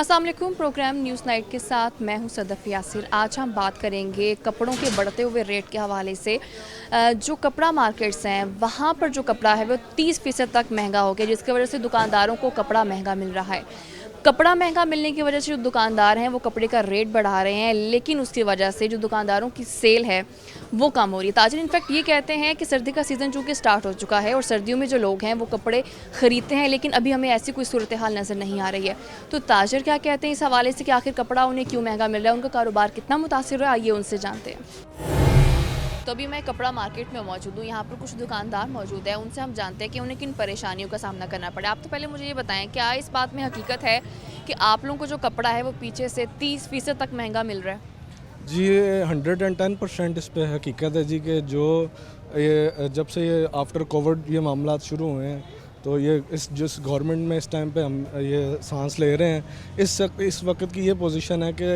अस्सलाम वालेकुम। Programme news night के साथ मैं हूं सदफ यासिर। आज हम बात करेंगे कपड़ों के बढ़ते हुए रेट के हवाले से। जो कपड़ा मार्केट्स हैं वहां पर जो कपड़ा है वो 30% तक महंगा हो गया, जिसकी वजह से दुकानदारों को कपड़ा महंगा मिल रहा है। कपड़ा महंगा मिलने की वजह से जो दुकानदार हैं वो कपड़े का रेट बढ़ा रहे हैं, लेकिन उसकी वजह से जो दुकानदारों की सेल है वो कम हो रही है। ताजिर इनफैक्ट ये कहते हैं कि सर्दी का सीज़न चूँकि स्टार्ट हो चुका है और सर्दियों में जो लोग हैं वो कपड़े ख़रीदते हैं, लेकिन अभी हमें ऐसी कोई सूरत हाल नज़र नहीं आ रही है। तो ताजिर क्या कहते हैं इस हवाले से कि आखिर कपड़ा उन्हें क्यों महंगा मिल रहा है, उनका कारोबार कितना मुतासिर है, आइए उनसे जानते हैं। तो अभी मैं कपड़ा मार्केट में मौजूद हूँ, यहाँ पर कुछ दुकानदार मौजूद हैं, उनसे हम जानते हैं कि उन्हें किन परेशानियों का सामना करना पड़ा। आप तो पहले मुझे ये बताएं, क्या इस बात में हकीकत है कि आप लोगों को जो कपड़ा है वो पीछे से 30% तक महंगा मिल रहा है? जी, ये 110% इस पे हकीकत है जी कि जो ये जब से ये आफ्टर कोविड ये मामला शुरू हुए हैं, तो ये इस जिस गवर्नमेंट में इस टाइम पे हम ये सांस ले रहे हैं, इस वक्त की ये पोजीशन है कि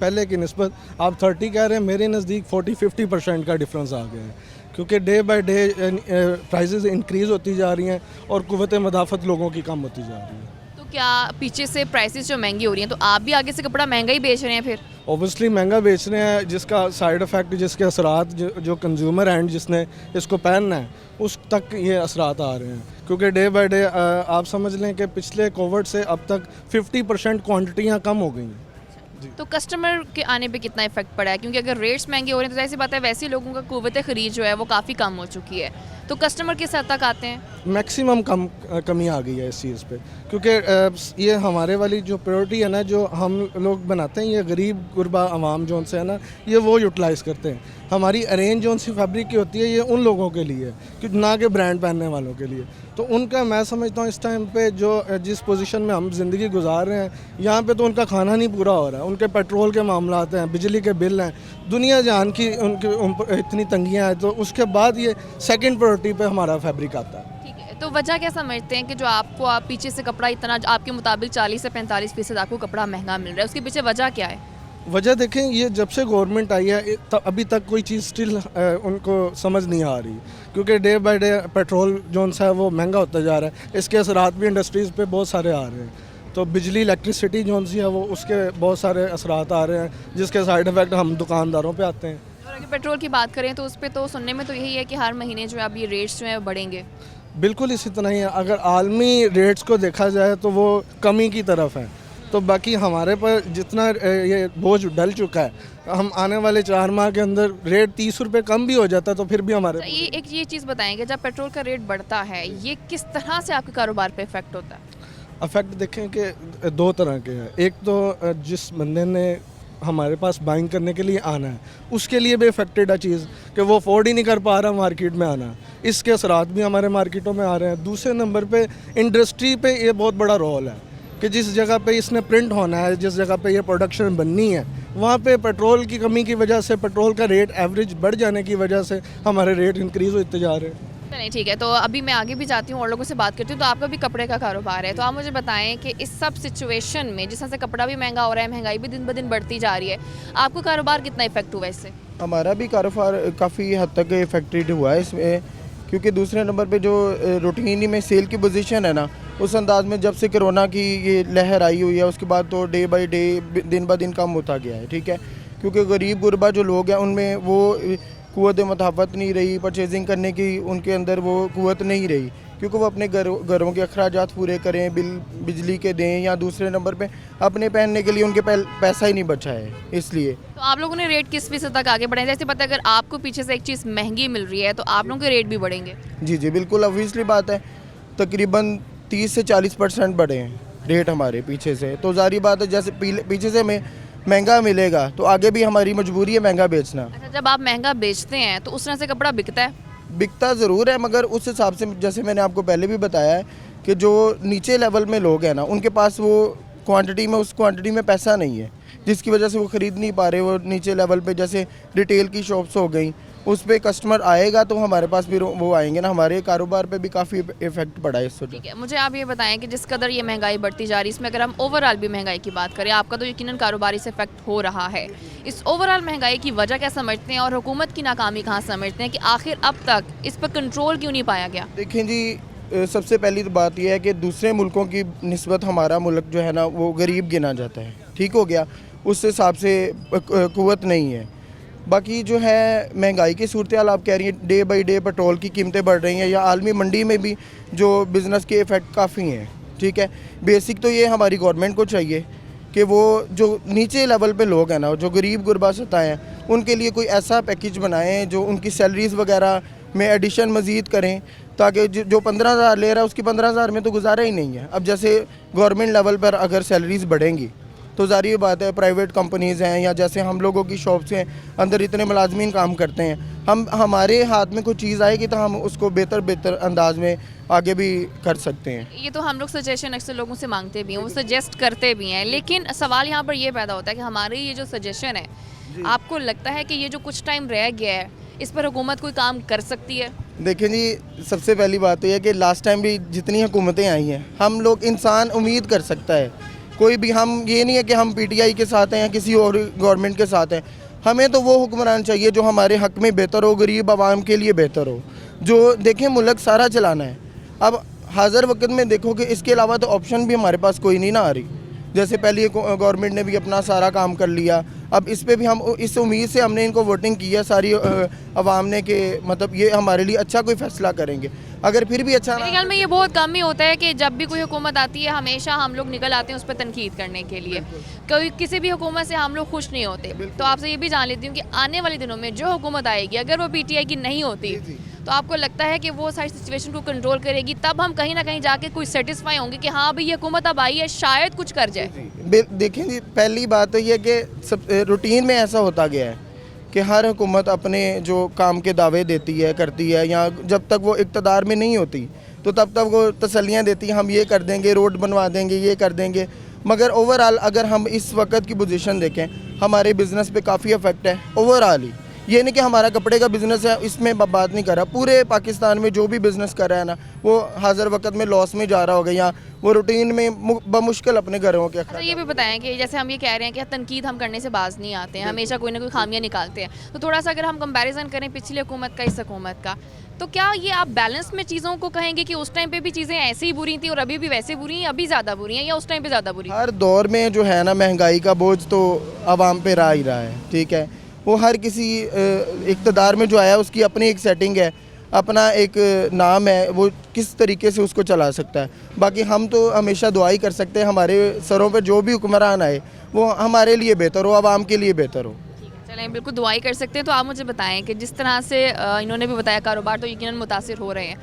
पहले की निस्बत आप 30 कह रहे हैं, मेरे नज़दीक 40-50% का डिफरेंस आ गया है, क्योंकि day by day prices increase होती जा रही हैं और क़ुव्वत मदाफ़त लोगों की कम होती जा रही है। तो क्या पीछे से प्राइसेस जो महंगी हो रही हैं तो आप भी आगे से कपड़ा महंगा ही बेच रहे हैं फिर? ऑब्वियसली महंगा बेच रहे हैं, जिसका साइड इफ़ेक्ट, जिसके असरात जो कंज्यूमर एंड जिसने इसको पहनना है उस तक ये असरात आ रहे हैं, क्योंकि डे बाय डे आप समझ लें कि पिछले कोविड से अब तक 50% क्वांटिटियाँ कम हो गई हैं। तो कस्टमर के आने पे कितना इफेक्ट पड़ा है? क्योंकि अगर रेट्स महंगे हो रहे हैं तो ऐसी बात है, वैसे ही लोगों का कुव्वत खरीद जो है वो काफ़ी कम हो चुकी है, तो कस्टमर किस हद तक आते हैं? मैक्सिमम कमी आ गई है इस चीज़ पे, क्योंकि ये हमारे वाली जो प्रायोरिटी है ना, जो हम लोग बनाते हैं, ये गरीब गुरबा आवाम जो उनसे है ना, ये वो यूटिलाइज़ करते हैं। हमारी अरेंज जो सी फैब्रिक की होती है ये उन लोगों के लिए है, कि ना कि ब्रांड पहनने वालों के लिए। तो उनका मैं समझता हूँ इस टाइम पे जो जिस पोजीशन में हम ज़िंदगी गुजार रहे हैं, यहाँ पे तो उनका खाना नहीं पूरा हो रहा है, उनके पेट्रोल के मामला आते हैं, बिजली के बिल हैं, दुनिया जहान की उनकी इतनी तंगियाँ हैं, तो उसके बाद ये सेकंड प्रायोरिटी पे हमारा फैब्रिक आता है। ठीक है, तो वजह क्या समझते हैं कि जो आपको आप पीछे से कपड़ा इतना आपके मुताबिक 40 से 45% आपको कपड़ा महंगा मिल रहा है, उसके पीछे वजह क्या है? वजह देखें, ये जब से गवर्नमेंट आई है अभी तक कोई चीज़ स्टिल उनको समझ नहीं आ रही, क्योंकि डे बाय डे पेट्रोल जो सा है वो महंगा होता जा रहा है, इसके असरात भी इंडस्ट्रीज़ पे बहुत सारे आ रहे हैं। तो बिजली इलेक्ट्रिसिटी जो सी है वो उसके बहुत सारे असरात आ रहे हैं, जिसके साइड इफ़ेक्ट हम दुकानदारों पे आते हैं। और अगर पेट्रोल की बात करें तो उस पर तो सुनने में तो यही है कि हर महीने जो है अब ये रेट्स जो है बढ़ेंगे। बिल्कुल इसी तरह ही है, अगर आलमी रेट्स को देखा जाए तो वो कमी की तरफ है, तो बाकी हमारे पर जितना ये बोझ डल चुका है, हम आने वाले 4 माह के अंदर रेट 30 रुपये कम भी हो जाता तो फिर भी हमारे ये चीज़ बताएंगे, जब पेट्रोल का रेट बढ़ता है ये किस तरह से आपके कारोबार पे इफेक्ट होता है? अफेक्ट देखें कि 2 तरह के हैं। एक तो जिस बंदे ने हमारे पास बाइंग करने के लिए आना है उसके लिए भी इफेक्टेड है चीज़, कि वो अफोर्ड ही नहीं कर पा रहा मार्केट में आना, इसके असरात भी हमारे मार्केटों में आ रहे हैं। दूसरे नंबर पे इंडस्ट्री पे ये बहुत बड़ा रोल है कि जिस जगह पे इसने प्रिंट होना है, जिस जगह पे ये प्रोडक्शन बननी है, वहाँ पे पेट्रोल की कमी की वजह से, पेट्रोल का रेट एवरेज बढ़ जाने की वजह से हमारे रेट इंक्रीज़ होते जा रहे हैं। नहीं, ठीक है, तो अभी मैं आगे भी जाती हूँ और लोगों से बात करती हूँ। तो आपका भी कपड़े का कारोबार है, तो आप मुझे बताएं कि इस सब सिचुएशन में जिस तरह से कपड़ा भी महंगा हो रहा है, महंगाई भी दिन ब दिन बढ़ती जा रही है, आपको कारोबार कितना इफेक्ट हुआ इससे? हमारा भी कारोबार काफ़ी हद तक इफेक्टेड हुआ है इसमें, क्योंकि दूसरे नंबर पे जो रूटीन में सेल की पोजीशन है ना, उस अंदाज में जब से कोरोना की ये लहर आई हुई है उसके बाद तो डे बाय डे दिन ब दिन कम होता गया है। ठीक है, क्योंकि गरीब गुरबा जो लोग हैं उनमें वो क़ुव्वत मुताफ़त नहीं रही, परचेजिंग करने की उनके अंदर वो क़ुव्वत नहीं रही, क्योंकि वो अपने घरों के अखराजात पूरे करें, बिजली के दें, या दूसरे नंबर पे अपने पहनने के लिए उनके पैसा ही नहीं बचा है। इसलिए तो आप लोगों ने रेट किस फीसद तक आगे बढ़े? जैसे पता है अगर आपको पीछे से एक चीज़ महंगी मिल रही है तो आप लोगों के रेट भी बढ़ेंगे? जी जी बिल्कुल, ऑब्वियसली बात है, तकरीबन 30 से 40% बढ़े हैं रेट हमारे पीछे से। तो जारी बात है, जैसे पीछे से हमें महंगा मिलेगा तो आगे भी हमारी मजबूरी है महंगा बेचना। अच्छा, जब आप महंगा बेचते हैं तो उस तरह से कपड़ा बिकता है? बिकता ज़रूर है, मगर उस हिसाब से जैसे मैंने आपको पहले भी बताया है कि जो नीचे लेवल में लोग हैं ना, उनके पास वो उस क्वांटिटी में पैसा नहीं है, जिसकी वजह से वो ख़रीद नहीं पा रहे। वो नीचे लेवल पे जैसे रिटेल की शॉप्स हो गई, उस पर कस्टमर आएगा तो हमारे पास भी वो आएंगे ना, हमारे कारोबार पे भी काफ़ी इफेक्ट पड़ा है इससे। ठीक है, मुझे आप ये बताएं कि जिस कदर ये महंगाई बढ़ती जा रही है, इसमें अगर हम ओवरऑल भी महंगाई की बात करें, आपका तो यकीनन कारोबारी से इफेक्ट हो रहा है, इस ओवरऑल महंगाई की वजह क्या समझते हैं और हुकूमत की नाकामी कहाँ समझते हैं कि आखिर अब तक इस पर कंट्रोल क्यों नहीं पाया गया? देखें जी, सबसे पहली तो बात यह है कि दूसरे मुल्कों की निस्बत हमारा मुल्क जो है ना वो गरीब गिना जाता है, ठीक हो गया, उस हिसाब से क़ुव्वत नहीं है। बाकी जो है महंगाई की सूरत हाल आप कह रही हैं, डे बाई डे पेट्रोल की कीमतें बढ़ रही हैं, या आलमी मंडी में भी जो बिज़नेस के इफ़ेक्ट काफ़ी हैं, ठीक है। बेसिक तो ये हमारी गवर्नमेंट को चाहिए कि वो जो नीचे लेवल पे लोग हैं ना, जो गरीब गुरबा सतह हैं, उनके लिए कोई ऐसा पैकेज बनाएं जो उनकी सैलरीज़ वगैरह में एडिशन मज़ीद करें, ताकि जो 15,000 ले रहा है उसकी 15,000 में तो गुजारा ही नहीं है। अब जैसे गवर्नमेंट लेवल पर अगर सैलरीज़ बढ़ेंगी तो ज़ाहिर बात है प्राइवेट कंपनीज़ हैं या जैसे हम लोगों की शॉप्स हैं, अंदर इतने मुलाजमीन काम करते हैं, हमारे हाथ में कोई चीज़ आएगी तो हम उसको बेहतर अंदाज में आगे भी कर सकते हैं। ये तो हम लोग सजेशन अक्सर लोगों से मांगते भी हैं, वो सजेस्ट करते भी हैं, लेकिन सवाल यहाँ पर ये पैदा होता है कि हमारी ये जो सजेशन है, आपको लगता है कि ये जो कुछ टाइम रह गया है इस पर हुकूमत कोई काम कर सकती है? देखिए जी, सबसे पहली बात तो यह है कि लास्ट टाइम भी जितनी हुकूमतें आई हैं, हम लोग इंसान उम्मीद कर सकता है, कोई भी, हम ये नहीं है कि हम पीटीआई के साथ हैं या किसी और गवर्नमेंट के साथ हैं, हमें तो वो हुक्मरान चाहिए जो हमारे हक़ में बेहतर हो, गरीब आवाम के लिए बेहतर हो, जो देखें मुल्क सारा चलाना है। अब हाज़िर वक्त में देखो कि इसके अलावा तो ऑप्शन भी हमारे पास कोई नहीं ना आ रही। जैसे पहले गवर्नमेंट ने भी अपना सारा काम कर लिया, अब इस पे भी हम इस उम्मीद से हमने इनको वोटिंग की है सारी आवाम ने कि मतलब ये हमारे लिए अच्छा कोई फ़ैसला करेंगे। अगर फिर भी अच्छा मेरे ख्याल में ये बहुत कम ही होता है कि जब भी कोई हुकूमत आती है हमेशा हम लोग निकल आते हैं उस पर तनकीद करने के लिए, कोई किसी भी हुकूमत से हम लोग खुश नहीं होते। तो आपसे ये भी जान लेती हूँ कि आने वाले दिनों में जो हुकूमत आएगी अगर वो पीटीआई की नहीं होती तो आपको लगता है कि वो सारी सिचुएशन को कंट्रोल करेगी, तब हम कहीं ना कहीं जाके कुछ सेटिस्फाई होंगे कि हाँ भाई ये हुकूमत अब आई है, शायद कुछ कर जाए। देखें जी, पहली बात तो ये कि सब रूटीन में ऐसा होता गया है कि हर हुकूमत अपने जो काम के दावे देती है, करती है, या जब तक वो इक़्तिदार में नहीं होती तो तब तक वो तसल्लियाँ देती है, हम ये कर देंगे, रोड बनवा देंगे, ये कर देंगे। मगर ओवरऑल अगर हम इस वक्त की पोजीशन देखें, हमारे बिज़नेस पे काफ़ी इफ़ेक्ट है ओवरऑल ही। ये नहीं कि हमारा कपड़े का बिज़नेस है, इसमें बात नहीं कर रहा, पूरे पाकिस्तान में जो भी बिज़नेस कर रहा है ना वो हाज़िर वक्त में लॉस में जा रहा होगा या वो रूटीन में बमुश्किल अपने घरों के। तो ये भी बताएं कि जैसे हम ये कह रहे हैं कि तनकीद हम करने से बाज नहीं आते हैं, हमेशा कोई ना कोई खामियां निकालते हैं, तो थोड़ा सा अगर हम कंपैरिजन करें पिछली हुकूमत का इस हुकूमत का, तो क्या ये आप बैलेंस में चीज़ों को कहेंगे कि उस टाइम पे भी चीज़ें ऐसे ही बुरी थी और अभी भी वैसे बुरी हैं, अभी ज़्यादा बुरी हैं या उस टाइम पे ज़्यादा बुरी? हर दौर में जो है ना महंगाई का बोझ तो आवाम पे रहा ही रहा है, ठीक है। वो हर किसी इक़्तिदार में जो आया उसकी अपनी एक सेटिंग है, अपना एक नाम है, वो किस तरीके से उसको चला सकता है। बाकी हम तो हमेशा दुआ ही कर सकते हैं हमारे सरों पर जो भी हुक्मरान आए वो हमारे लिए बेहतर हो, आवाम के लिए बेहतर हो। चलें, बिल्कुल दुआ ही कर सकते हैं। तो आप मुझे बताएं कि जिस तरह से इन्होंने भी बताया कारोबार तो यकीनन मुतासिर हो रहे हैं,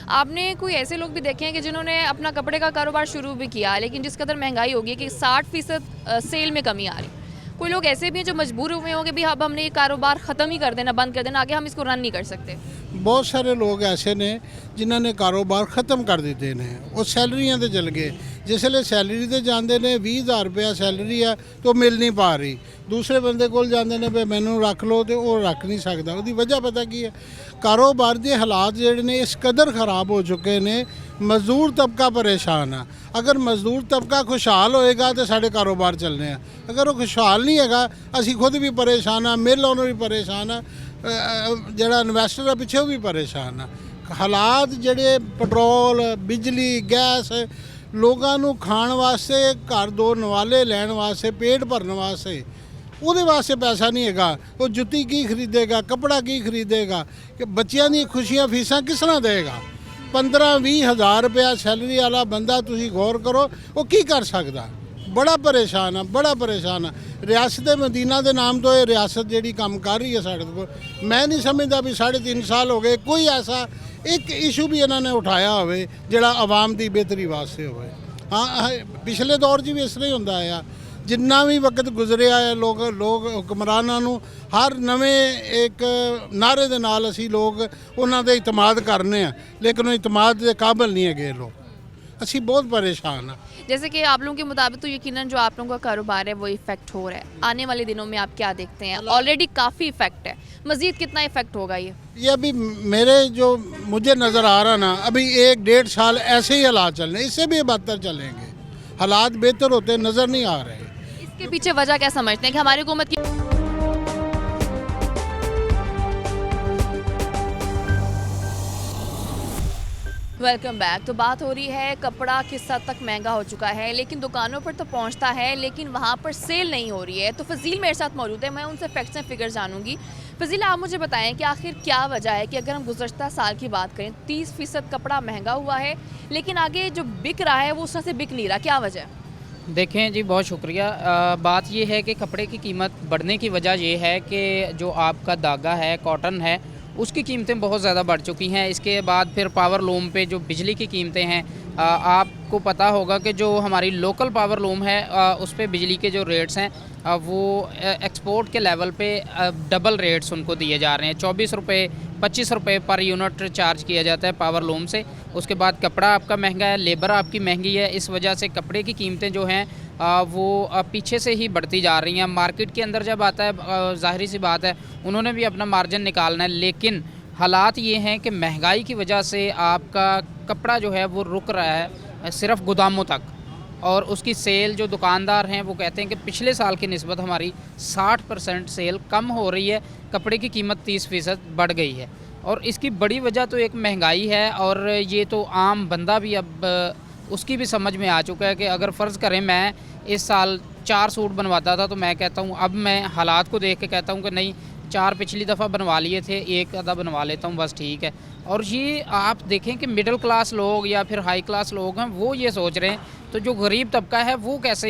आपने कोई ऐसे लोग भी देखे हैं कि जिन्होंने अपना कपड़े का कारोबार शुरू भी किया लेकिन जिस कदर महंगाई होगी कि 60% सेल में कमी आ रही, कोई लोग ऐसे भी हैं जो मजबूर हुए होंगे भी अब हमने ये कारोबार ख़त्म ही कर देना, बंद कर देना, आगे हम इसको रन नहीं कर सकते? बहुत सारे लोग ऐसे ने जिन्होंने कारोबार ख़त्म कर दिते ने, वो सैलरियां ते चल गए। जिसले सैलरी ते जाते ने 20,000 रुपया सैलरी है तो मिल नहीं पा रही, दूसरे बंदे कोल जाते ने भी मैनू रख लो तो वो रख नहीं सकता। उसकी वजह पता की है, कारोबार के हालात जिहड़े ने इस कदर ख़राब हो चुके ने, मजदूर तबका परेशान है। अगर मजदूर तबका खुशहाल होएगा तो साढ़े कारोबार चलने हैं, अगर वो खुशहाल नहीं है असी खुद भी परेशान है, मिल ओनर भी परेशान है, जड़ा इन्वेस्टर है पिछे भी परेशान है। हालात जड़े पेट्रोल, बिजली, गैस, लोगों को खाण वास्ते, घर दो नवाले लैण वास्ते, पेट भरने वास्ते ਉਹਦੇ वास्ते पैसा नहीं हैगा, वो जुत्ती की खरीदेगा, कपड़ा की खरीदेगा, कि बच्चों दी खुशियां फीसां किस तरह देगा? 15-20 हज़ार रुपया सैलरी वाला बंदा तुसी गौर करो वो की कर सकता? बड़ा परेशान है, बड़ा परेशान है। रियासत मदीना के नाम तो ये रियासत जी काम कर रही है साढ़े को, मैं नहीं समझता भी 3.5 साल हो गए कोई ऐसा एक इशू भी इन्होंने उठाया होवे जिहड़ा आवाम की बेहतरी वास्ते होवे। हाँ, पिछले दौर च भी इस तरह ही होंदा आया, जिन्ना भी वक्त गुजरिया है लोग हुक्मरानां हर नवे एक नारे दे नाल असी लोग उन्हां दे इतमाद करने हैं, लेकिन वो इतमाद के काबिल नहीं है लोग, असी बहुत परेशान हैं। जैसे कि आप लोगों के मुताबिक तो यकीनन जो आप लोगों का कारोबार है वो इफेक्ट हो रहा है, आने वाले दिनों में आप क्या देखते हैं? ऑलरेडी काफ़ी इफेक्ट है, मज़ीद कितना इफेक्ट होगा ये अभी मेरे जो मुझे नज़र आ रहा ना, अभी 1-1.5 साल ऐसे ही हालात चल रहे, इससे भी बदतर चलेंगे, हालात बेहतर होते नज़र नहीं आ रहे। इसके पीछे वजह क्या समझते हैं कि हमारी हुकूमत की? Welcome back. तो बात हो रही है कपड़ा किस हद तक महंगा हो चुका है, लेकिन दुकानों पर तो पहुंचता है लेकिन वहां पर सेल नहीं हो रही है। तो फजील मेरे साथ मौजूद है, मैं उनसे फैक्ट्स एंड फिगर जानूंगी। फजील, आप मुझे बताएं कि आखिर क्या वजह है कि अगर हम गुज़श्ता साल की बात करें 30% कपड़ा महंगा हुआ है लेकिन आगे जो बिक रहा है वो उस तरह से बिक नहीं रहा, क्या वजह है? देखें जी, बहुत शुक्रिया। बात ये है कि कपड़े की कीमत बढ़ने की वजह ये है कि जो आपका धागा है, कॉटन है, उसकी कीमतें बहुत ज़्यादा बढ़ चुकी हैं। इसके बाद फिर पावर लूम पे जो बिजली की कीमतें हैं, आपको पता होगा कि जो हमारी लोकल पावर लूम है उस पे बिजली के जो रेट्स हैं वो एक्सपोर्ट के लेवल पे डबल रेट्स उनको दिए जा रहे हैं। 24 रुपये 25 रुपये पर यूनिट चार्ज किया जाता है पावर लूम से। उसके बाद कपड़ा आपका महंगा है, लेबर आपकी महंगी है। इस वजह से कपड़े की कीमतें जो हैं वो पीछे से ही बढ़ती जा रही हैं। मार्केट के अंदर जब आता है, ज़ाहिर सी बात है उन्होंने भी अपना मार्जिन निकालना है, लेकिन हालात ये हैं कि महंगाई की वजह से आपका कपड़ा जो है वो रुक रहा है सिर्फ गोदामों तक। और उसकी सेल जो दुकानदार हैं वो कहते हैं कि पिछले साल की निस्बत हमारी 60% सेल कम हो रही है, कपड़े की कीमत 30% बढ़ गई है। और इसकी बड़ी वजह तो एक महंगाई है, और ये तो आम बंदा भी अब उसकी भी समझ में आ चुका है कि अगर फ़र्ज़ करें मैं इस साल 4 सूट बनवाता था तो मैं कहता हूँ, अब मैं हालात को देख के कहता हूँ कि नहीं, 4 पिछली दफ़ा बनवा लिए थे, एक आधा बनवा लेता हूँ, बस ठीक है। और ये आप देखें कि मिडिल क्लास लोग या फिर हाई क्लास लोग हैं वो ये सोच रहे हैं, तो जो गरीब तबका है वो कैसे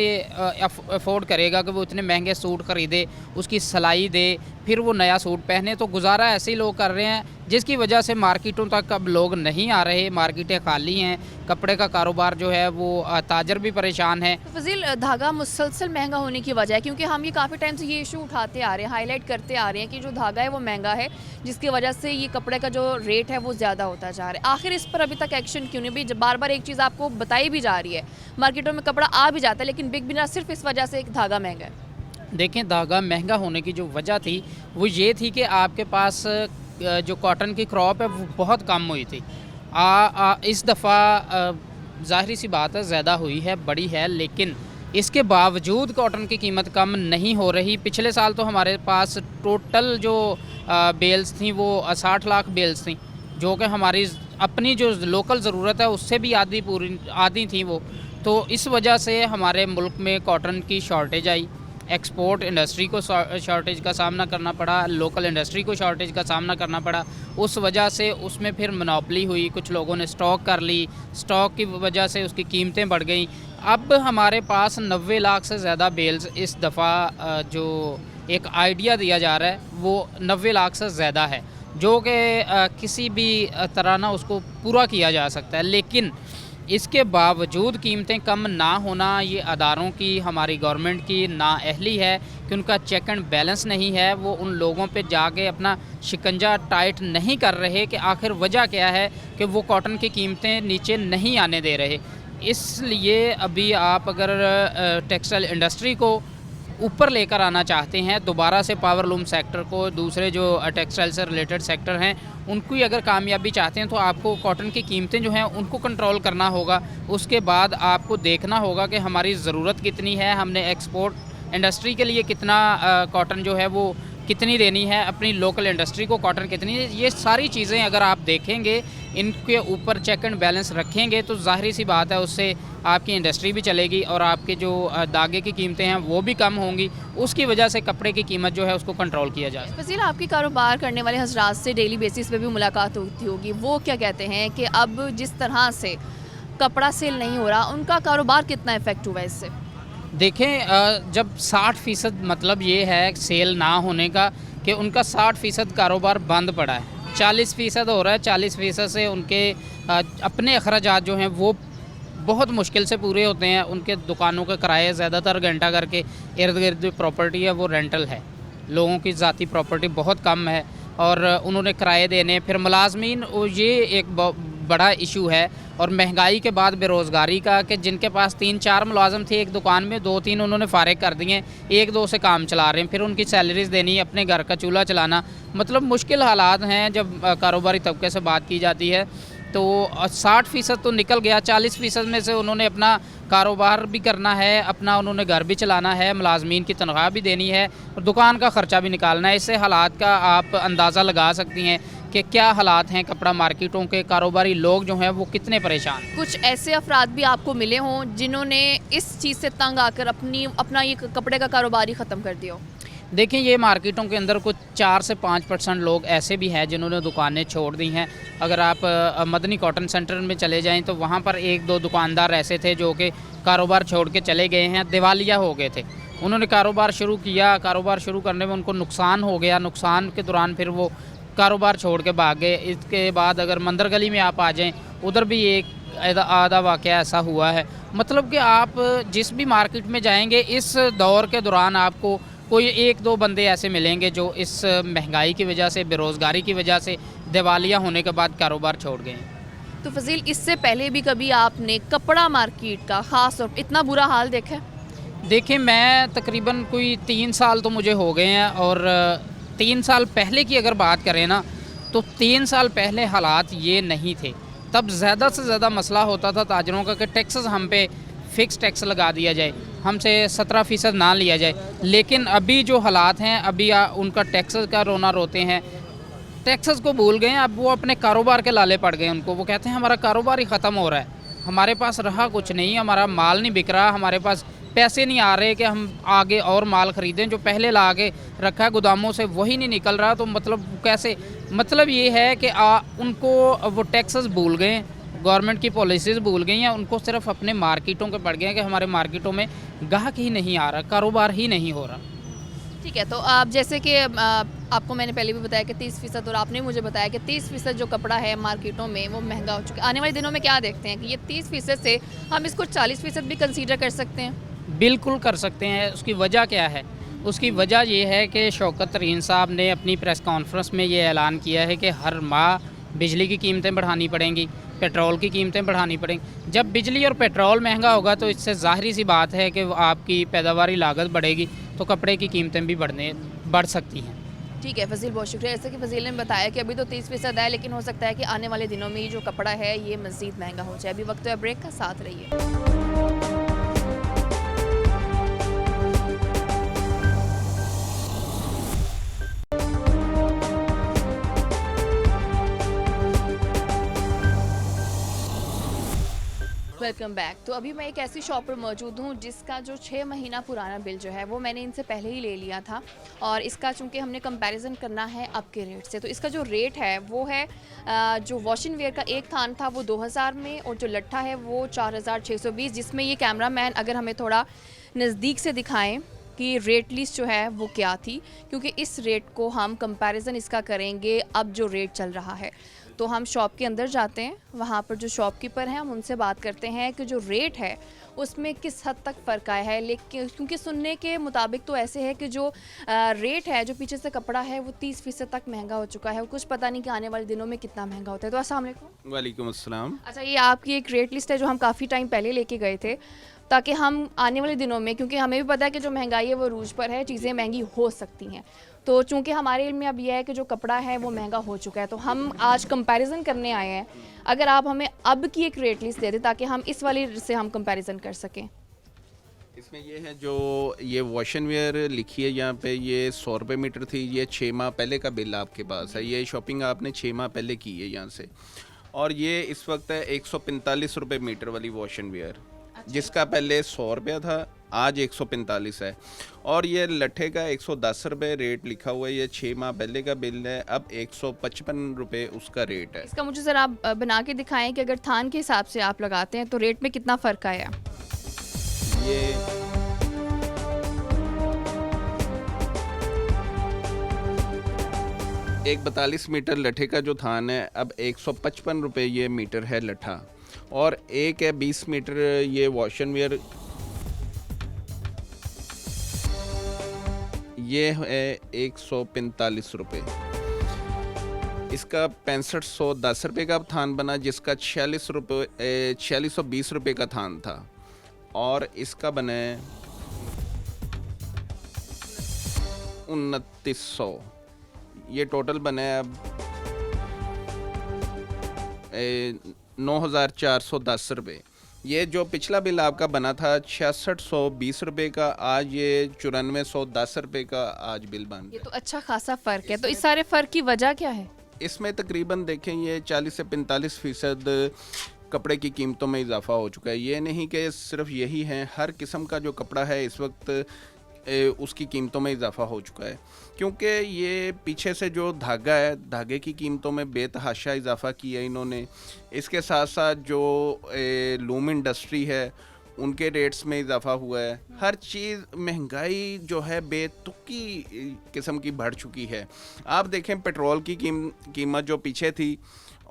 अफोर्ड करेगा कि वो इतने महंगे सूट ख़रीदे, उसकी सिलाई दे, फिर वो नया सूट पहने। तो गुजारा ऐसे ही लोग कर रहे हैं, जिसकी वजह से मार्केटों तक अब लोग नहीं आ रहे, मार्केटें खाली हैं, कपड़े का कारोबार जो है वो ताजर भी परेशान है। तो फजील, धागा मुसलसल महंगा होने की वजह है, क्योंकि हम ये काफ़ी टाइम से ये इशू उठाते आ रहे हैं, हाईलाइट करते आ रहे हैं कि जो धागा है वो महंगा है, जिसकी वजह से ये कपड़े का जो रेट है वो ज़्यादा होता जा रहा है। आखिर इस पर अभी तक एक्शन क्यों नहीं? भाई बार बार एक चीज़ आपको बताई भी जा रही है, मार्केटों में कपड़ा आ भी जाता है लेकिन बिक भी ना, सिर्फ इस वजह से एक धागा महंगा है। देखें, धागा महंगा होने की जो वजह थी वो ये थी कि आपके पास जो कॉटन की क्रॉप है वो बहुत कम हुई थी। इस दफ़ा ज़ाहिर सी बात है ज़्यादा हुई है, बड़ी है, लेकिन इसके बावजूद कॉटन की कीमत कम नहीं हो रही। पिछले साल तो हमारे पास टोटल जो बेल्स थी वो 60 लाख बेल्स थी, जो कि हमारी अपनी जो लोकल ज़रूरत है उससे भी आधी थी वो। तो इस वजह से हमारे मुल्क में कॉटन की शॉर्टेज आई, एक्सपोर्ट इंडस्ट्री को शॉर्टेज का सामना करना पड़ा, लोकल इंडस्ट्री को शॉर्टेज का सामना करना पड़ा। उस वजह से उसमें फिर मोनोपोली हुई, कुछ लोगों ने स्टॉक कर ली, स्टॉक की वजह से उसकी कीमतें बढ़ गई। अब हमारे पास 90 लाख से ज़्यादा बेल्स इस दफ़ा जो एक आइडिया दिया जा रहा है वो 90 लाख से ज़्यादा है, जो कि किसी भी तरह ना उसको पूरा किया जा सकता है। लेकिन इसके बावजूद कीमतें कम ना होना ये अदारों की, हमारी गवर्नमेंट की नाअहली है कि उनका चेक एंड बैलेंस नहीं है। वो उन लोगों पे जाके अपना शिकंजा टाइट नहीं कर रहे कि आखिर वजह क्या है कि वो कॉटन की कीमतें नीचे नहीं आने दे रहे। इसलिए अभी आप अगर टेक्सटाइल इंडस्ट्री को ऊपर लेकर आना चाहते हैं, दोबारा से पावर लूम सेक्टर को, दूसरे जो टेक्सटाइल से रिलेटेड सेक्टर हैं उनको अगर कामयाबी चाहते हैं तो आपको कॉटन की कीमतें जो हैं उनको कंट्रोल करना होगा। उसके बाद आपको देखना होगा कि हमारी ज़रूरत कितनी है, हमने एक्सपोर्ट इंडस्ट्री के लिए कितना कॉटन जो है वो कितनी देनी है, अपनी लोकल इंडस्ट्री को कॉटन कितनी है। ये सारी चीज़ें अगर आप देखेंगे, इनके ऊपर चेक एंड बैलेंस रखेंगे तो ज़ाहिर सी बात है उससे आपकी इंडस्ट्री भी चलेगी और आपके जो धागे की कीमतें हैं वो भी कम होंगी। उसकी वजह से कपड़े की कीमत जो है उसको कंट्रोल किया जाए। फजील, आपकी कारोबार करने वाले हजरात से डेली बेसिस पे भी मुलाकात होती होगी, वो क्या कहते हैं कि अब जिस तरह से कपड़ा सेल नहीं हो रहा, उनका कारोबार कितना इफेक्ट हुआ इससे? देखें, जब 60% मतलब ये है सेल ना होने का कि उनका 60% कारोबार बंद पड़ा है, 40% हो रहा है। 40% से उनके अपने अखराजात जो हैं वो बहुत मुश्किल से पूरे होते हैं। उनके दुकानों के किराए ज़्यादातर घंटा करके इर्द गिर्द जो प्रॉपर्टी है वो रेंटल है, लोगों की ज़ाती प्रॉपर्टी बहुत कम है और उन्होंने किराए देने, फिर मुलाजमीन, ये एक बड़ा इशू है। और महंगाई के बाद बेरोज़गारी का कि जिनके पास 3-4 मुलाजम थे एक दुकान में, 2-3 उन्होंने फारिग कर दिए, 1-2 से काम चला रहे हैं, फिर उनकी सैलरीज़ देनी, अपने घर का चूल्हा चलाना, मतलब मुश्किल हालात हैं। जब कारोबारी तबके से बात की जाती है तो 60% तो निकल गया, 40% में से उन्होंने अपना कारोबार भी करना है, अपना उन्होंने घर भी चलाना है, मुलाजमीन की तनख्वाह भी देनी है और दुकान का ख़र्चा भी निकालना है। इससे हालात का आप अंदाज़ा लगा सकती हैं कि क्या हालात हैं कपड़ा मार्केटों के, कारोबारी लोग जो हैं वो कितने परेशान हैं। कुछ ऐसे अफराद भी आपको मिले हों जिन्होंने इस चीज़ से तंग आकर अपना ये कपड़े का कारोबार ही ख़त्म कर दिया हो? देखें, ये मार्केटों के अंदर कुछ 4 से 5% लोग ऐसे भी हैं जिन्होंने दुकानें छोड़ दी हैं। अगर आप मदनी कॉटन सेंटर में चले जाएं तो वहाँ पर 1-2 दुकानदार ऐसे थे जो कि कारोबार छोड़ के चले गए हैं, दिवालिया हो गए थे। उन्होंने कारोबार शुरू किया, कारोबार शुरू करने में उनको नुकसान हो गया, नुकसान के दौरान फिर वो कारोबार छोड़ के भाग गए। इसके बाद अगर मंदिर गली में आप आ जाएं, उधर भी एक आधा वाक़या ऐसा हुआ है। मतलब कि आप जिस भी मार्केट में जाएंगे इस दौर के दौरान आपको कोई 1-2 बंदे ऐसे मिलेंगे जो इस महंगाई की वजह से, बेरोज़गारी की वजह से दिवालिया होने के बाद कारोबार छोड़ गए हैं। तो फजील, इससे पहले भी कभी आपने कपड़ा मार्केट का ख़ास और इतना बुरा हाल देखा है? देखिए, मैं तकरीबन कोई 3 साल तो मुझे हो गए हैं, और 3 साल पहले की अगर बात करें ना, तो 3 साल पहले हालात ये नहीं थे। तब ज़्यादा से ज़्यादा मसला होता था ताजरों का कि टैक्सेस हम पे फ़िक्स टैक्स लगा दिया जाए, हमसे 17% ना लिया जाए। लेकिन अभी जो हालात हैं, अभी उनका टैक्सेस का रोना रोते हैं, टैक्सेस को भूल गए हैं। अब वो अपने कारोबार के लाले पड़ गए उनको। वो कहते हैं हमारा कारोबार ही ख़त्म हो रहा है, हमारे पास रहा कुछ नहीं, हमारा माल नहीं बिक रहा, हमारे पास पैसे नहीं आ रहे कि हम आगे और माल ख़रीदें, जो पहले ला के रखा है गोदामों से वही नहीं निकल रहा। तो मतलब कैसे, मतलब ये है कि उनको वो टैक्सेस भूल गए, गवर्नमेंट की पॉलिसीज़ भूल गई हैं, उनको सिर्फ अपने मार्केटों के पड़ गए हैं कि हमारे मार्केटों में गाहक ही नहीं आ रहा, कारोबार ही नहीं हो रहा। ठीक है, तो आप जैसे कि आपको मैंने पहले भी बताया कि 30%, और आपने मुझे बताया कि 30% जो कपड़ा है मार्केटों में वो महंगा हो चुका है। आने वाले दिनों में क्या देखते हैं कि ये 30% से हम इसको 40% भी कंसीडर कर सकते हैं? बिल्कुल कर सकते हैं। उसकी वजह क्या है? उसकी वजह ये है कि शौकत तरीन साहब ने अपनी प्रेस कॉन्फ्रेंस में ये ऐलान किया है कि हर माह बिजली की कीमतें बढ़ानी पड़ेंगी, पेट्रोल की कीमतें बढ़ानी पड़ेंगी। जब बिजली और पेट्रोल महंगा होगा तो इससे ज़ाहिरी सी बात है कि आपकी पैदावारी लागत बढ़ेगी, तो कपड़े की कीमतें भी बढ़ सकती हैं। ठीक है फजील, बहुत शुक्रिया। जैसे कि फजील ने बताया कि अभी तो 30% है, लेकिन हो सकता है कि आने वाले दिनों में ये जो कपड़ा है ये मज़ीद महंगा हो जाए। अभी वक्त है ब्रेक का, साथ रहिए। Welcome back. तो अभी मैं एक ऐसी शॉप पर मौजूद हूँ जिसका जो 6 महीना पुराना बिल जो है वो मैंने इनसे पहले ही ले लिया था, और इसका चूँकि हमने कंपैरिजन करना है अब के रेट से, तो इसका जो रेट है वो है जो वॉशिंग वेयर का एक थान था वो 2000 में, और जो लट्ठा है वो 4620, जिसमें ये कैमरा मैन अगर हमें थोड़ा नज़दीक से दिखाएँ कि रेट लिस्ट जो है वो क्या थी, क्योंकि इस रेट को हम कंपैरिजन इसका करेंगे अब जो रेट चल रहा है। तो हम शॉप के अंदर जाते हैं, वहाँ पर जो शॉपकीपर हैं हम उनसे बात करते हैं कि जो रेट है उसमें किस हद तक फ़र्क आया है। लेकिन क्योंकि सुनने के मुताबिक तो ऐसे है कि जो रेट है, जो पीछे से कपड़ा है वो 30% तक महंगा हो चुका है, कुछ पता नहीं कि आने वाले दिनों में कितना महंगा होता है। तो अस्सलाम वालेकुम। वालेकुम अस्सलाम। अच्छा, ये आपकी एक रेट लिस्ट है जो हम काफ़ी टाइम पहले लेके गए थे, ताकि हम आने वाले दिनों में, क्योंकि हमें भी पता है कि जो महंगाई है वो रूज पर है, चीज़ें महंगी हो सकती हैं, तो चूंकि हमारे इल्म में अब यह है कि जो कपड़ा है वो महंगा हो चुका है, तो हम आज कंपैरिजन करने आए हैं। अगर आप हमें अब की एक रेट लिस्ट दे दें ताकि हम इस वाली से हम कंपैरिजन कर सकें। इसमें ये है, जो ये वॉशन वेयर लिखी है यहाँ पे, ये 100 रुपये मीटर थी। ये 6 माह पहले का बिल आपके पास है। ये शॉपिंग आपने 6 माह पहले की है यहाँ से, और ये इस वक्त है 145 रुपये मीटर वाली वॉशन वेयर, जिसका पहले 100 रुपया था, आज 145 है। और ये लट्ठे का 110 रुपये रेट लिखा हुआ है। ये 6 माह पहले का बिल है, अब 155 रुपये उसका रेट है। इसका मुझे ज़रा आप बना के दिखाएं कि अगर थान के हिसाब से आप लगाते हैं तो रेट में कितना फ़र्क आया। ये एक 42 मीटर लट्ठे का जो थान है, अब 155 रुपये ये मीटर है लट्ठा, और एक है 20 मीटर ये वॉशन वेयर, ये है 145 रुपये। इसका 6510 रुपये का थान बना, जिसका 4620 रुपये का थान था, और इसका बना 2900। ये टोटल बना है अब 9410 रुपये। ये जो पिछला बिल आपका बना था 6620 रुपये का, आज ये 9410 रुपये का आज बिल बन ये रहा तो अच्छा खासा फ़र्क है। तो इस सारे फ़र्क की वजह क्या है? है। इसमें तकरीबन देखें ये 40 से 45% कपड़े की कीमतों में इजाफा हो चुका है। ये नहीं कि सिर्फ यही है, हर किस्म का जो कपड़ा है इस वक्त उसकी कीमतों में इजाफा हो चुका है, क्योंकि ये पीछे से जो धागा है, धागे की कीमतों में बेतहाशा इजाफा किया है इन्होंने। इसके साथ साथ जो लूम इंडस्ट्री है उनके रेट्स में इजाफा हुआ है। हर चीज़ महंगाई जो है बेतुकी किस्म की बढ़ चुकी है। आप देखें पेट्रोल की कीमत जो पीछे थी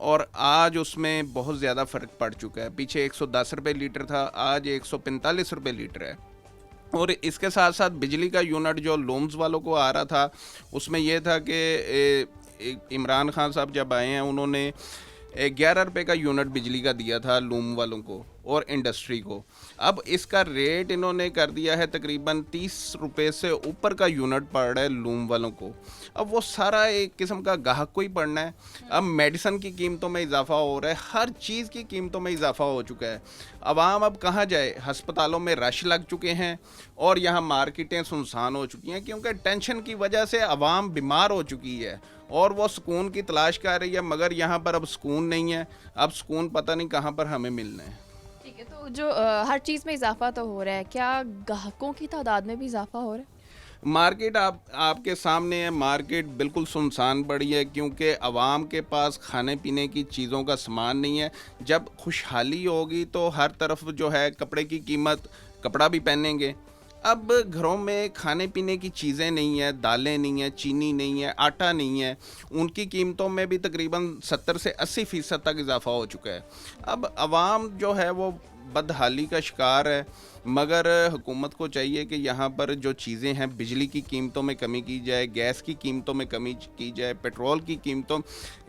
और आज उसमें बहुत ज़्यादा फ़र्क पड़ चुका है। पीछे 110 रुपये लीटर था, आज 145 रुपये लीटर है। और इसके साथ साथ बिजली का यूनिट जो लूम्स वालों को आ रहा था उसमें यह था कि इमरान खान साहब जब आए हैं उन्होंने 11 रुपये का यूनिट बिजली का दिया था लूम वालों को और इंडस्ट्री को। अब इसका रेट इन्होंने कर दिया है तकरीबन 30 रुपये से ऊपर का यूनिट पड़ रहा है लूम वालों को। अब वो सारा एक किस्म का गाहक को ही पड़ना है। अब मेडिसन की कीमतों में इजाफा हो रहा है, हर चीज़ की कीमतों में इजाफा हो चुका है। अवाम अब कहाँ जाए, अस्पतालों में रश लग चुके हैं और यहाँ मार्केटें सुनसान हो चुकी हैं, क्योंकि टेंशन की वजह से अवाम बीमार हो चुकी है और वो सुकून की तलाश कर रही है, मगर यहाँ पर अब सुकून नहीं है। अब सुकून पता नहीं कहाँ पर हमें मिलना है। ठीक है, तो जो हर चीज़ में इजाफा तो हो रहा है, क्या ग्राहकों की तादाद में भी इजाफा हो रहा है? मार्केट आपके सामने है, मार्केट बिल्कुल सुनसान पड़ी है, क्योंकि आवाम के पास खाने पीने की चीज़ों का सामान नहीं है। जब खुशहाली होगी तो हर तरफ जो है कपड़े की कीमत, कपड़ा भी पहनेंगे। अब घरों में खाने पीने की चीज़ें नहीं है, दालें नहीं है, चीनी नहीं है, आटा नहीं है, उनकी कीमतों में भी तकरीबन 70 से 80% तक इजाफा हो चुका है। अब आवाम जो है वो बदहाली का शिकार है, मगर हुकूमत को चाहिए कि यहाँ पर जो चीज़ें हैं, बिजली की कीमतों में कमी की जाए, गैस की कीमतों में कमी की जाए, पेट्रोल की कीमतों,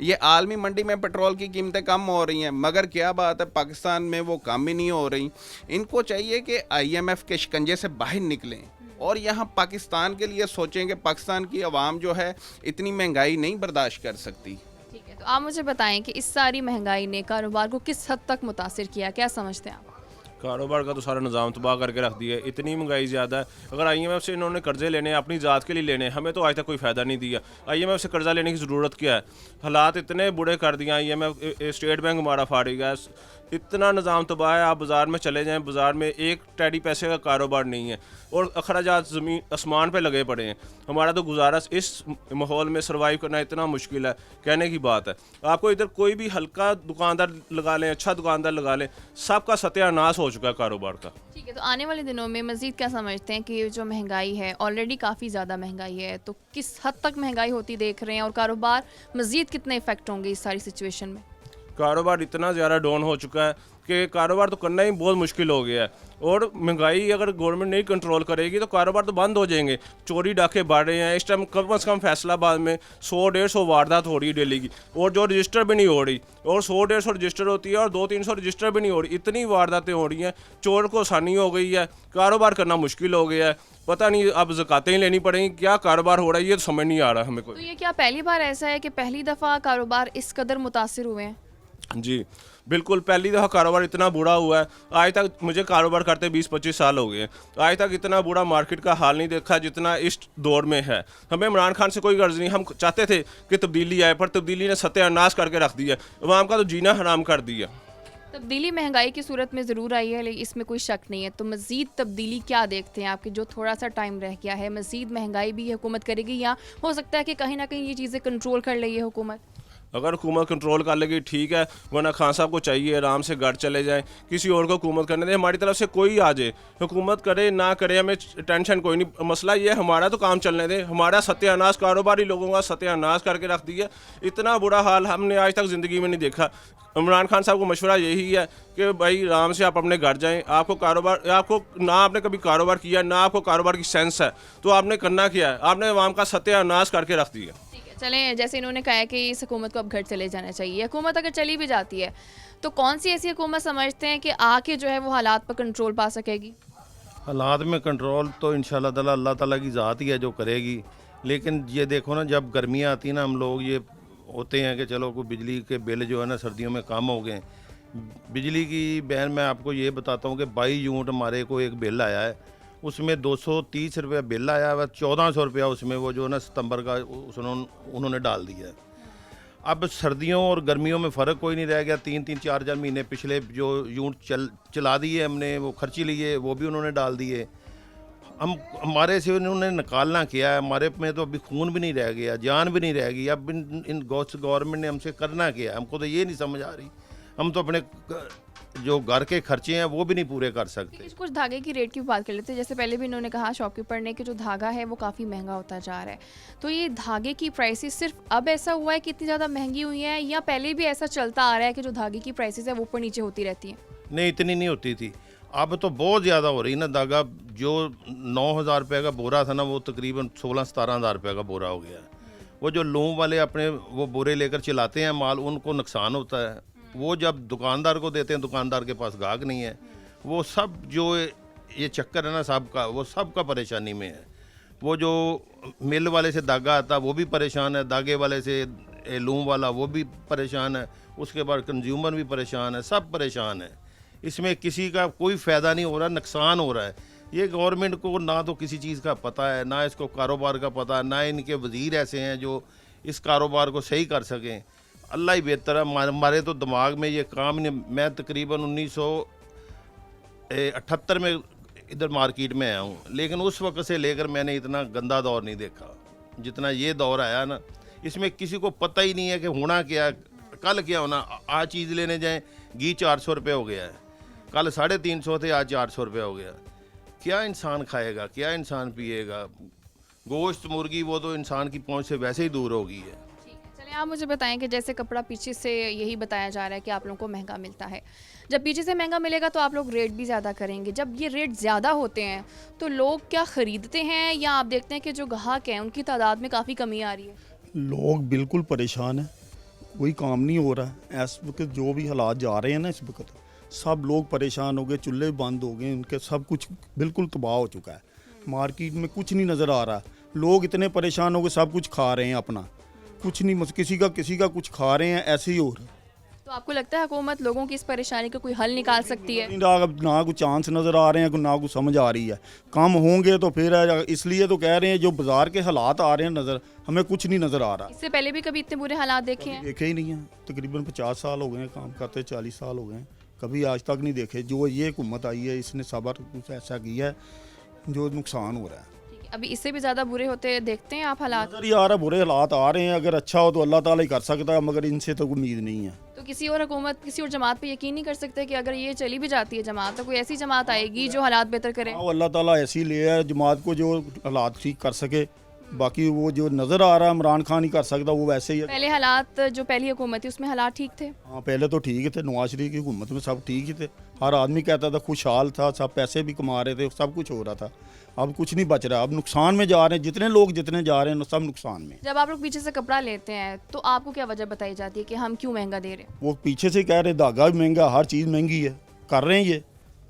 ये आलमी मंडी में पेट्रोल की कीमतें कम हो रही हैं, मगर क्या बात है पाकिस्तान में वो कम ही नहीं हो रही। इनको चाहिए कि IMF के शिकंजे से बाहर निकलें और यहाँ पाकिस्तान के लिए सोचें कि पाकिस्तान की आवाम जो है इतनी महंगाई नहीं बर्दाश्त कर सकती। ठीक है, तो आप मुझे बताएं कि इस सारी महंगाई ने कारोबार को किस हद तक मुतासिर किया, क्या समझते हैं आप? कारोबार का तो सारा निज़ाम तबाह करके रख दिया है। इतनी महंगाई ज़्यादा है। अगर IMF से इन्होंने कर्जे लेने हैं, अपनी ज़ात के लिए लेने हैं, हमें तो आज तक कोई फ़ायदा नहीं दिया। IMF से कर्जा लेने की ज़रूरत क्या है? हालात इतने बुरे कर दिए IMF, स्टेट बैंक हमारा फाड़ गया, इतना निज़ाम तबाह है। आप बाज़ार में चले जाएं, बाज़ार में एक टैडी पैसे का कारोबार नहीं है और अखराजात ज़मीन आसमान पे लगे पड़े हैं। हमारा तो गुजारा इस माहौल में सर्वाइव करना इतना मुश्किल है, कहने की बात है। आपको इधर कोई भी हल्का दुकानदार लगा लें, अच्छा दुकानदार लगा लें, सबका सत्यानाश हो चुका है कारोबार का। ठीक है, तो आने वाले दिनों में मज़ीद क्या समझते हैं कि ये जो महंगाई है, ऑलरेडी काफ़ी ज़्यादा महंगाई है, तो किस हद तक महंगाई होती देख रहे हैं और कारोबार मज़ीद कितने इफेक्ट होंगे इस सारी सिचुएशन में? कारोबार इतना ज़्यादा डाउन हो चुका है कि कारोबार तो करना ही बहुत मुश्किल हो गया है। और महंगाई अगर गवर्नमेंट नहीं कंट्रोल करेगी तो कारोबार तो बंद हो जाएंगे। चोरी डाके बढ़ रहे हैं। इस टाइम कम से कम फैसलाबाद में 100-150 वारदात हो रही है डेली की, और जो रजिस्टर भी नहीं हो रही, और 100-150 रजिस्टर होती है और 200-300 रजिस्टर भी नहीं हो रही। इतनी वारदातें हो रही हैं, चोर को आसानी हो गई है, कारोबार करना मुश्किल हो गया है। पता नहीं अब ज़कातें ही लेनी पड़ेंगी, क्या कारोबार हो रहा है ये तो समझ नहीं आ रहा हमें तो कोई। ये क्या पहली बार ऐसा है कि पहली दफ़ा कारोबार इस कदर मुतासिर हुए हैं? जी बिल्कुल, पहली दफ़ा कारोबार इतना बुरा हुआ है। आज तक मुझे कारोबार करते 20-25 साल हो गए हैं, आज तक इतना बुरा मार्केट का हाल नहीं देखा जितना इस दौर में है। हमें इमरान खान से कोई गर्ज नहीं, हम चाहते थे कि तब्दीली आए, पर तब्दीली ने सत्यानाश करके रख दिया, अवाम का तो जीना हराम कर दिया। तब्दीली महंगाई की सूरत में ज़रूर आई है, लेकिन इसमें कोई शक नहीं है। तो मज़ीद तब्दीली क्या देखते हैं आपके, जो थोड़ा सा टाइम रह गया है, मज़ीद महंगाई भी हुकूमत करेगी या हो सकता है कि कहीं ना कहीं ये चीज़ें कंट्रोल कर ले हुकूमत? अगर हुकूमत कंट्रोल कर लेगी ठीक है, वरना खान साहब को चाहिए आराम से घर चले जाएं, किसी और को हुकूमत करने दें। हमारी तरफ से कोई आ जाए, हुकूमत करे ना करे, हमें टेंशन कोई नहीं। मसला ये है हमारा तो काम चलने दें। हमारा सत्यानाश कारोबारी लोगों का सत्यानाश करके रख दिया। इतना बुरा हाल हमने आज तक ज़िंदगी में नहीं देखा। इमरान खान साहब को मशवरा यही है कि भाई आराम से आप अपने घर जाएं। आपको कारोबार, आपको ना आपने कभी कारोबार किया, ना आपको कारोबार की सेंस है, तो आपने करना क्या है? आपने अवाम का सत्यानाश करके रख दिया। चलें, जैसे इन्होंने कहा है कि इस हुकूमत को अब घर चले जाना चाहिए। हुकूमत अगर चली भी जाती है तो कौन सी ऐसी हुकूमत समझते हैं कि आके जो है वो हालात पर कंट्रोल पा सकेगी? हालात में कंट्रोल तो इंशाल्लाह ताला अल्लाह ताला की ज़ात ही है जो करेगी। लेकिन ये देखो ना, जब गर्मियाँ आती हैं ना, हम लोग ये होते हैं कि चलो कोई बिजली के बिल जो है ना सर्दियों में कम हो गए। बिजली की बहन मैं आपको ये बताता हूँ कि 22 यूनिट हमारे को एक बिल आया है, उसमें 230 रुपया बिल आया हुआ, 1400 रुपया उसमें वो जो ना सितंबर का उन्होंने डाल दिया है। अब सर्दियों और गर्मियों में फ़र्क कोई नहीं रह गया। 3-3 4-4 महीने पिछले जो यूनिट चला दिए हमने, वो खर्ची लिए, वो भी उन्होंने डाल दिए। हमारे से उन्होंने निकालना किया है, हमारे में तो अभी खून भी नहीं रह गया, जान भी नहीं रह गई। अब इन गवर्नमेंट ने हमसे करना किया है, हमको तो ये नहीं समझ आ रही। हम तो अपने जो घर के खर्चे हैं वो भी नहीं पूरे कर सकते। कुछ धागे की रेट की बात कर लेते हैं। जैसे पहले भी इन्होंने कहा शॉपकीपर ने कि जो धागा है वो काफ़ी महंगा होता जा रहा है, तो ये धागे की प्राइसेस सिर्फ अब ऐसा हुआ है कि इतनी ज़्यादा महंगी हुई हैं, या पहले भी ऐसा चलता आ रहा है कि जो धागे की प्राइसेस है वो ऊपर नीचे होती रहती हैं? नहीं, इतनी नहीं होती थी, अब तो बहुत ज़्यादा हो रही ना। धागा जो 9,000 रुपये का बोरा था ना, वो तकरीबन 16-17 हज़ार रुपये का बोरा हो गया है। वो जो लूम वाले अपने वो बोरे लेकर चलाते हैं माल, उनको नुकसान होता है। वो जब दुकानदार को देते हैं, दुकानदार के पास गाहक नहीं है। वो सब जो ये चक्कर है ना सबका, वो सबका परेशानी में है। वो जो मिल वाले से धागा आता है वो भी परेशान है, धागे वाले से लूम वाला वो भी परेशान है, उसके बाद कंज्यूमर भी परेशान है, सब परेशान है। इसमें किसी का कोई फ़ायदा नहीं हो रहा, नुकसान हो रहा है। ये गवर्नमेंट को ना तो किसी चीज़ का पता है, ना इसको कारोबार का पता है, ना इनके वज़ीर ऐसे हैं जो इस कारोबार को सही कर सकें। अल्लाह ही बेहतर है। हमारे तो दिमाग में ये काम नहीं। मैं तकरीबन 1978 में इधर मार्केट में आया हूँ, लेकिन उस वक्त से लेकर मैंने इतना गंदा दौर नहीं देखा जितना ये दौर आया ना। इसमें किसी को पता ही नहीं है कि होना क्या, कल क्या होना। आज चीज़ लेने जाएं, घी 400 रुपये हो गया है, कल 350 थे, आज 400 रुपये हो गया। क्या इंसान खाएगा, क्या इंसान पिएगा? गोश्त मुर्गी वो तो इंसान की पहुंच से वैसे ही दूर हो गई है। चलिए आप मुझे बताएं कि जैसे कपड़ा पीछे से यही बताया जा रहा है कि आप लोगों को महंगा मिलता है, जब पीछे से महंगा मिलेगा तो आप लोग रेट भी ज़्यादा करेंगे। जब ये रेट ज़्यादा होते हैं तो लोग क्या ख़रीदते हैं, या आप देखते हैं कि जो ग्राहक हैं उनकी तादाद में काफ़ी कमी आ रही है? लोग बिल्कुल परेशान हैं, कोई काम नहीं हो रहा है। इस वक्त जो भी हालात जा रहे हैं ना, इस वक्त सब लोग परेशान हो गए, चूल्हे बंद हो गए, उनके सब कुछ बिल्कुल तबाह हो चुका है। मार्केट में कुछ नहीं नज़र आ रहा, लोग इतने परेशान हो गए, सब कुछ खा रहे हैं अपना, कुछ नहीं, किसी का कुछ खा रहे हैं, ऐसे ही हो रहा है। तो आपको लगता है हुकूमत लोगों की इस परेशानी का कोई हल निकाल सकती है? ना कुछ चांस नज़र आ रहे हैं, ना कुछ समझ आ रही है। कम होंगे तो फिर इसलिए तो कह रहे हैं, जो बाज़ार के हालात आ रहे हैं नज़र, हमें कुछ नहीं नज़र आ रहा। इससे पहले भी कभी इतने बुरे हालात देखे हैं? देखे ही नहीं हैं, तकरीबन 50 साल हो गए हैं काम करते, 40 साल हो गए हैं, कभी आज तक नहीं देखे। जो ये हुकूमत आई है इसने सबर कुछ ऐसा किया है जो नुकसान हो रहा है। अभी इससे भी ज़्यादा बुरे होते देखते हैं आप हालात? नजर ही आ रहा है, बुरे हालात आ रहे हैं। अगर अच्छा हो तो अल्लाह ताला ही कर सकता है, मगर इनसे तो उम्मीद नहीं है। तो किसी और हुकूमत, किसी और जमात पे यकीन नहीं कर सकते कि अगर ये चली भी जाती है जमात, तो कोई ऐसी जमात आएगी जो हालात बेहतर करे? हाँ, अल्लाह ताला ऐसी ले है जमात को जो हालात ठीक कर सके। बाकी वो जो नज़र आ रहा है इमरान खान ही कर सकता, वो वैसे ही है। पहले हालात जो पहली हुकूमत थी उसमें हालात ठीक थे? हाँ, पहले तो ठीक थे, नवाज शरीफ की हुकूमत में सब ठीक ही थे, हर आदमी कहता था, खुशहाल था, सब पैसे भी कमा रहे थे, सब कुछ हो रहा था। अब कुछ नहीं बच रहा, अब नुकसान में जा रहे हैं, जितने लोग जितने जा रहे हैं सब नुकसान में। जब आप लोग पीछे से कपड़ा लेते हैं तो आपको क्या वजह बताई जाती है कि हम क्यों महंगा दे रहे हैं? वो पीछे से कह रहे धागा भी महंगा, हर चीज़ महंगी है, कर रहे हैं। ये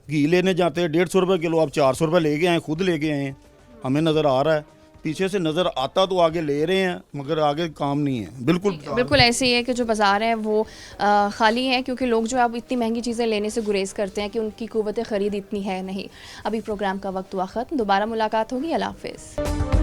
घी लेने जाते हैं 150 रुपये किलो, अब 400 रुपये लेके आए, खुद लेके आए हैं। हमें नज़र आ रहा है, पीछे से नज़र आता तो आगे ले रहे हैं, मगर आगे काम नहीं है। बिल्कुल ऐसे ही है कि जो बाज़ार है वो खाली है, क्योंकि लोग जो अब इतनी महंगी चीज़ें लेने से गुरेज करते हैं कि उनकी क़ुव्वत ख़रीद इतनी है नहीं। अभी प्रोग्राम का वक्त हुआ ख़त्म, दोबारा मुलाकात होगी। अल्लाह हाफ़िज़।